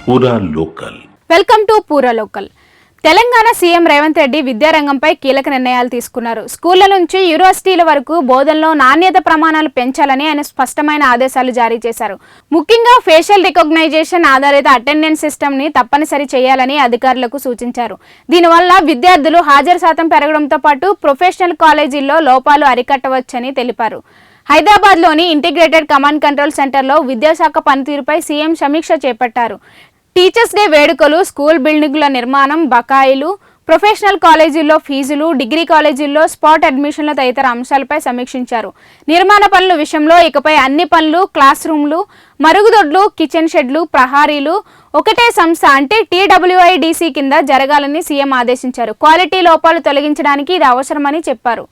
పూరా local. Welcome to పూరా local. Telangana CM Revanth Reddy విద్యారంగంపై కీలక నిర్ణయాలు తీసుకున్నారు. స్కూళ్ల నుంచి యూనివర్సిటీల వరకు బోధనలో నాణ్యత ప్రమాణాలు పెంచాలని ఆయన స్పష్టమైన ఆదేశాలు జారీ చేశారు. ముఖ్యంగా ఫేషియల్ రికగ్నైజేషన్ ఆధారిత అటెండెన్స్ సిస్టమ్ ని తప్పనిసరి చేయాలని అధికారులకు సూచించారు. దీనివల్ల విద్యార్థులు హాజరు శాతం పెరగడంతో పాటు ప్రొఫెషనల్ కాలేజీల్లో లోపాలు అరికట్టవచ్చని తెలిపారు. హైదరాబాద్లోని ఇంటిగ్రేటెడ్ కమాండ్ కంట్రోల్ సెంటర్లో విద్యాశాఖ పనితీరుపై సీఎం సమీక్ష చేపట్టారు. టీచర్స్ డే వేడుకలు, స్కూల్ బిల్డింగుల నిర్మాణం బకాయిలు, ప్రొఫెషనల్ కాలేజీల్లో ఫీజులు, డిగ్రీ కాలేజీల్లో స్పాట్ అడ్మిషన్ల తదితర అంశాలపై సమీక్షించారు. నిర్మాణ పనుల విషయంలో ఇకపై అన్ని పనులు, క్లాస్ రూమ్లు, మరుగుదొడ్లు, కిచెన్ షెడ్లు, ప్రహారీలు ఒకటే సంస్థ అంటే TWIDC కింద జరగాలని సీఎం ఆదేశించారు. క్వాలిటీ లోపాలు తొలగించడానికి ఇది అవసరమని చెప్పారు.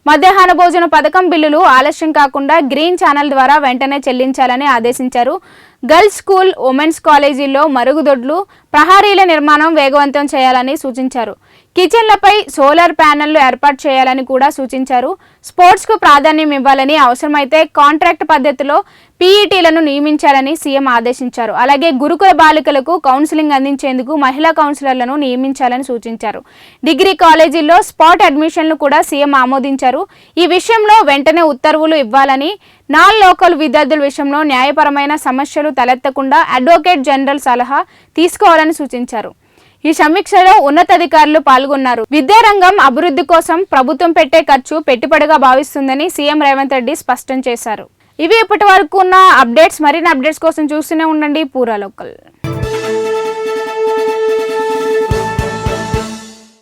మధ్యాహ్న భోజన పథకం బిల్లులు ఆలస్యం కాకుండా గ్రీన్ ఛానల్ ద్వారా వెంటనే చెల్లించాలని ఆదేశించారు. గర్ల్స్ స్కూల్, ఉమెన్స్ కాలేజీల్లో మరుగుదొడ్లు, ప్రహారీల నిర్మాణం వేగవంతం చేయాలని సూచించారు. కిచెన్లపై సోలార్ ప్యానెళ్లు ఏర్పాటు చేయాలని కూడా సూచించారు. స్పోర్ట్స్కు ప్రాధాన్యం ఇవ్వాలని, అవసరమైతే కాంట్రాక్ట్ పద్ధతిలో PETలను నియమించాలని సీఎం ఆదేశించారు. అలాగే గురుకుల బాలికలకు కౌన్సిలింగ్ అందించేందుకు మహిళా కౌన్సిలర్లను నియమించాలని సూచించారు. డిగ్రీ కాలేజీల్లో స్పాట్ అడ్మిషన్లు కూడా సీఎం ఆమోదించారు. ఈ విషయంలో వెంటనే ఉత్తర్వులు ఇవ్వాలని, నాన్ లోకల్ విద్యార్థుల విషయంలో న్యాయపరమైన సమస్యలు తలెత్తకుండా అడ్వకేట్ జనరల్ సలహా తీసుకోవాలని సూచించారు. ఈ సమీక్షలో ఉన్నతాధికారులు పాల్గొన్నారు. విద్యారంగం అభివృద్ధి కోసం ప్రభుత్వం పెట్టే ఖర్చు పెట్టుబడిగా భావిస్తుందని సీఎం రేవంత్ రెడ్డి స్పష్టం చేశారు. ఇవి ఇప్పటి వరకు ఉన్న అప్డేట్స్. మరిన్ని అప్డేట్స్ కోసం చూస్తూనే ఉండండి పూరా లోకల్.